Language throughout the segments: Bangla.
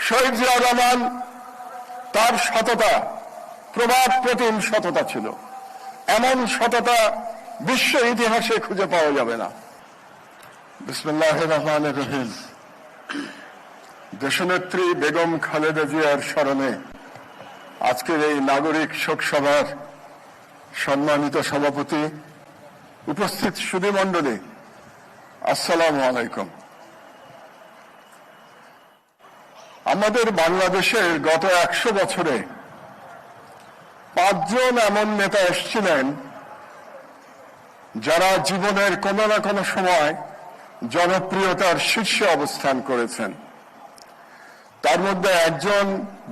শহীদ জিয়াউর রহমান তার সততা প্রবাদ প্রতিম সততা ছিল। এমন সততা বিশ্ব ইতিহাসে খুঁজে পাওয়া যাবে না। বিসমিল্লাহির রহমানির রহিম। দেশনেত্রী বেগম খালেদা জিয়ার স্মরণে আজকের এই নাগরিক শোক সভার সম্মানিত সভাপতি, উপস্থিত সুধীমণ্ডলী, আসসালামু আলাইকুম। আমাদের বাংলাদেশের গত 100 বছরে 5 জন এমন নেতা এসেছিলেন যারা জীবনের কোনো না কোনো সময় জনপ্রিয়তার শীর্ষে অবস্থান করেছেন। তার মধ্যে একজন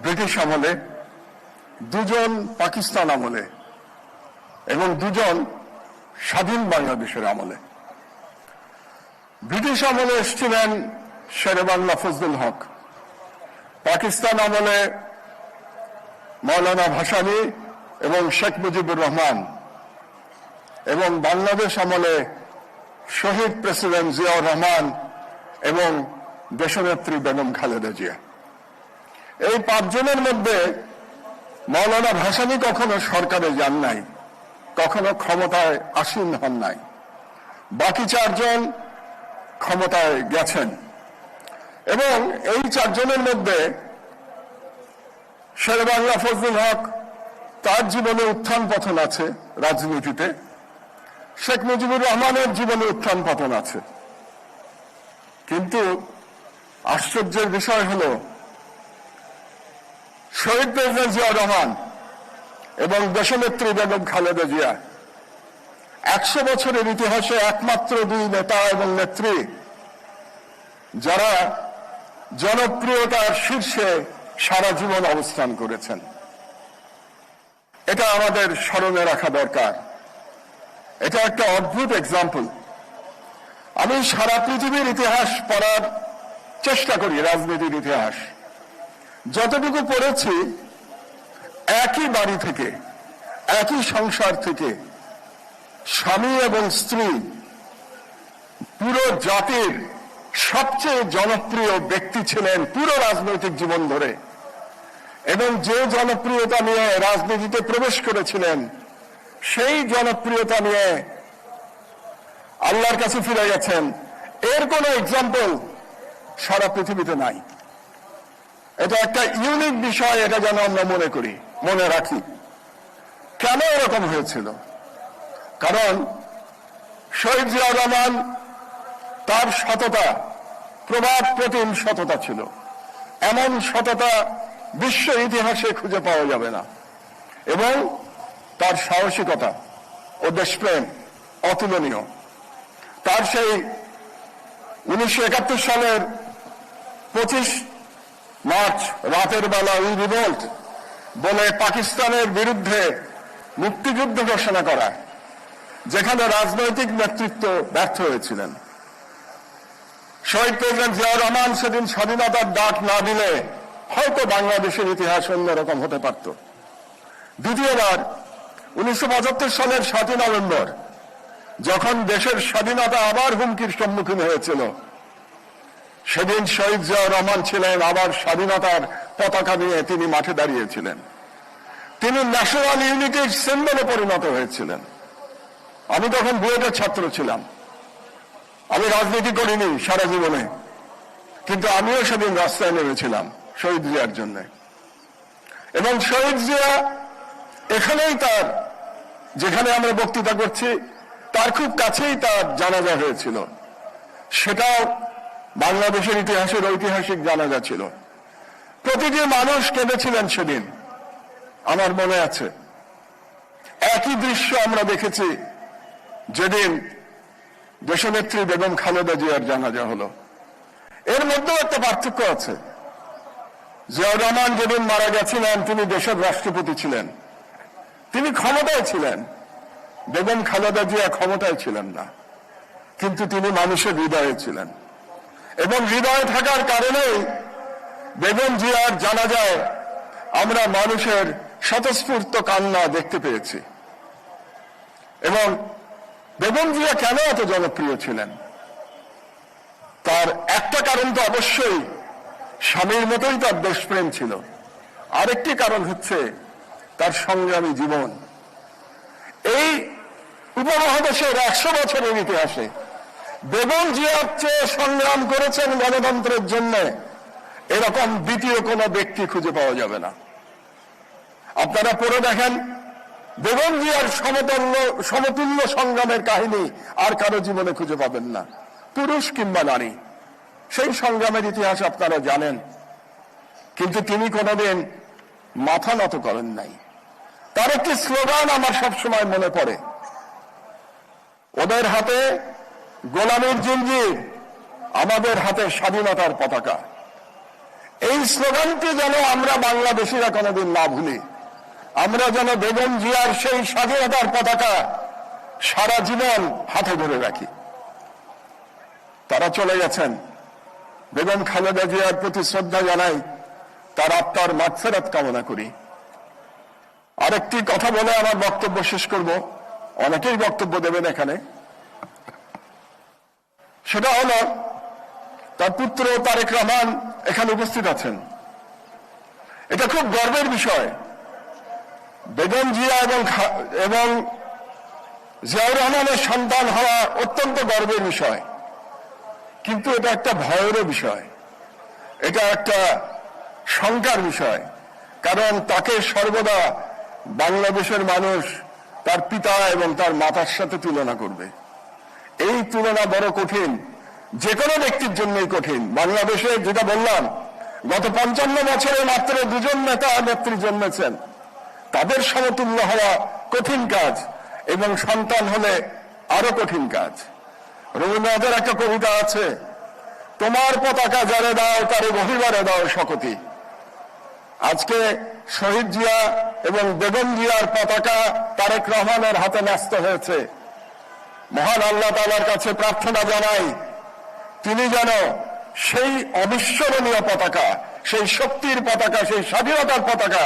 ব্রিটিশ আমলে, 2 জন পাকিস্তান আমলে এবং 2 জন স্বাধীন বাংলাদেশের আমলে। ব্রিটিশ আমলে এসেছিলেন শেরেবাংলা ফজলুল হক, পাকিস্তান আমলে মৌলানা ভাসানী এবং শেখ মুজিবুর রহমান, এবং বাংলাদেশ আমলে শহীদ প্রেসিডেন্ট জিয়াউর রহমান এবং দেশনেত্রী বেগম খালেদা জিয়া। এই 5 জনের মধ্যে মৌলানা ভাসানী কখনো সরকারে যান নাই, কখনো ক্ষমতায় আসীন হন নাই। বাকি 4 জন ক্ষমতায় গেছেন এবং এই 4 জনের মধ্যে শেরেবাংলা ফজলুল হক, তার জীবনে উত্থান পতন আছে রাজনীতিতে। শেখ মুজিবুর রহমানের জীবনে উত্থান পতন আছে। কিন্তু আশ্চর্যের বিষয় হলো শহীদ প্রেসিডেন্ট জিয়াউর রহমান এবং দেশনেত্রী বেগম খালেদা জিয়া 100 বছরের ইতিহাসে একমাত্র 2 নেতা এবং নেত্রী যারা জনপ্রিয়তার শীর্ষে সারা জীবন অবস্থান করেছেন। এটা আমাদের স্মরণে রাখা দরকার। এটা একটা অদ্ভুত এক্সাম্পল। আমি সারা পৃথিবীর ইতিহাস পড়ার চেষ্টা করি, রাজনীতির ইতিহাস যতটুকু পড়েছি, একই বাড়ি থেকে, একই সংসার থেকে স্বামী এবং স্ত্রী পুরো জাতির সবচেয়ে জনপ্রিয় ব্যক্তি ছিলেন পুরো রাজনৈতিক জীবন ধরে, এবং যে জনপ্রিয়তা নিয়ে রাজনীতিতে প্রবেশ করেছিলেন সেই জনপ্রিয়তা নিয়ে আল্লাহর কাছে ফিরে গেছেন। এর কোনো এক্সাম্পল সারা পৃথিবীতে নাই। এটা একটা ইউনিক বিষয়, এটা যেন আমরা মনে করি, মনে রাখি। কেন এরকম হয়েছিল? কারণ শহীদ জিয়াউর রহমান তার সততা প্রবাদ প্রতিম সততা ছিল। এমন সততা বিশ্ব ইতিহাসে খুঁজে পাওয়া যাবে না। এবং তার সাহসিকতা ও দেশপ্রেম অতুলনীয়। তার সেই 1971 সালের 25 মার্চ রাতের বেলা উই রিভোল্ট বলে পাকিস্তানের বিরুদ্ধে মুক্তিযুদ্ধ ঘোষণা করা, যেখানে রাজনৈতিক নেতৃত্ব ব্যর্থ হয়েছিলেন। শহীদ প্রেসিডেন্ট জিয়াউর রহমান সেদিন স্বাধীনতার ডাক না দিলে হয়তো বাংলাদেশের ইতিহাস অন্যরকম হতে পারত। দ্বিতীয়বার 1975 সালের 7 নভেম্বর যখন দেশের স্বাধীনতা আবার হুমকির সম্মুখীন হয়েছিল, সেদিন শহীদ জিয়াউর রহমান ছিলেন আবার স্বাধীনতার পতাকা নিয়ে তিনি মাঠে দাঁড়িয়েছিলেন। তিনি ন্যাশনাল ইউনিটির সিম্বলে পরিণত হয়েছিলেন। আমি তখন বুয়েটের ছাত্র ছিলাম। আমি রাজনীতি করিনি সারা জীবনে, কিন্তু আমিও সেদিন রাস্তায় নেমেছিলাম শহীদ জিয়ার জন্য। এবং শহীদ জিয়া এখানেই, তার যেখানে আমরা বক্তৃতা করছি তার খুব কাছেই তার জানাজা হয়েছিল। সেটাও বাংলাদেশের ইতিহাসের ঐতিহাসিক জানাজা ছিল। প্রতিটি মানুষ কেঁদেছিলেন সেদিন, আমার মনে আছে। একই দৃশ্য আমরা দেখেছি যেদিন দেশনেত্রী বেগম খালেদা জিয়ার জানাজা হলো। এর মধ্যেও একটা পার্থক্য আছে। জিয়াউর রহমান যেদিন মারা গেছিলেন তিনি দেশের রাষ্ট্রপতি ছিলেন, তিনি ক্ষমতায় ছিলেন। বেগম খালেদা জিয়া ক্ষমতায় ছিলেন না, কিন্তু তিনি মানুষের হৃদয়ে ছিলেন। এবং হৃদয়ে থাকার কারণেই বেগম জিয়ার জানাজায় আমরা মানুষের স্বতঃস্ফূর্ত কান্না দেখতে পেয়েছি। এবং বেগম জিয়া কেন এত জনপ্রিয় ছিলেন? তার একটা কারণ তো অবশ্যই স্বামীর মতোই তার দেশপ্রেম ছিল। আরেকটি কারণ হচ্ছে তার সংগ্রামী জীবন। এই উপমহাদেশের 100 বছরের ইতিহাসে বেগম জিয়ার চেয়ে সংগ্রাম করেছেন গণতন্ত্রের জন্য এরকম দ্বিতীয় কোনো ব্যক্তি খুঁজে পাওয়া যাবে না। আপনারা পড়ে দেখেন, বেগম জিয়ার সমতুল্য সংগ্রামের কাহিনী আর কারো জীবনে খুঁজে পাবেন না, পুরুষ কিংবা নারী। সেই সংগ্রামের ইতিহাস আপনারা জানেন, কিন্তু তিনি কোনোদিন মাথা নত করেন নাই। তার একটি স্লোগান আমার সবসময় মনে পড়ে, ওদের হাতে গোলামীর জিঞ্জির, আমাদের হাতে স্বাধীনতার পতাকা। এই স্লোগানটি যেন আমরা বাংলাদেশিরা কোনোদিন না ভুলি। আমরা যেন বেগম জিয়ার সেই স্বাধীনতার পতাকা সারা জীবন হাতে ধরে রাখি। তারা চলে গেছেন, বেগম খালেদা জিয়ার প্রতি শ্রদ্ধা জানাই, তার আত্মার মাগফিরাত কামনা করি। আরেকটি কথা বলে আমার বক্তব্য শেষ করব, অনেকেই বক্তব্য দেবেন এখানে। সেটা হলো, তার পুত্র তারেক রহমান এখানে উপস্থিত আছেন। এটা খুব গর্বের বিষয়। বেগম জিয়া এবং জিয়াউর রহমানের সন্তান হওয়া অত্যন্ত গর্বের বিষয়, কিন্তু এটা একটা ভয়েরও বিষয়, এটা একটা শঙ্কার বিষয়। কারণ তাকে সর্বদা বাংলাদেশের মানুষ তার পিতা এবং তার মাতার সাথে তুলনা করবে। এই তুলনা বড় কঠিন, যে কোনো ব্যক্তির জন্যই কঠিন। বাংলাদেশে যেটা বললাম, গত 55 বছরে মাত্র 2জন নেতা নেত্রী জন্মেছেন। তাদের সমতুল্য হওয়া কঠিন কাজ, এবং সন্তান হলে আরো কঠিন কাজ। রবীন্দ্রনাথের একটা কবিতা আছে, তোমার পতাকা যারে দাও তারে বহিবারে দাও শকতি। আজকে শহীদ জিয়া এবং বেগম জিয়ার পতাকা তারেক রহমানের হাতে ন্যস্ত হয়েছে। মহান আল্লাহ তাআলার কাছে প্রার্থনা জানাই, তিনি যেন সেই অবিস্মরণীয় পতাকা, সেই শক্তির পতাকা, সেই স্বাধীনতার পতাকা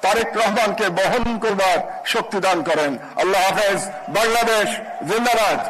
তারেক রহমানকে বহন করবার শক্তি দান করেন। আল্লাহ হাফেজ। বাংলাদেশ জিন্দাবাদ।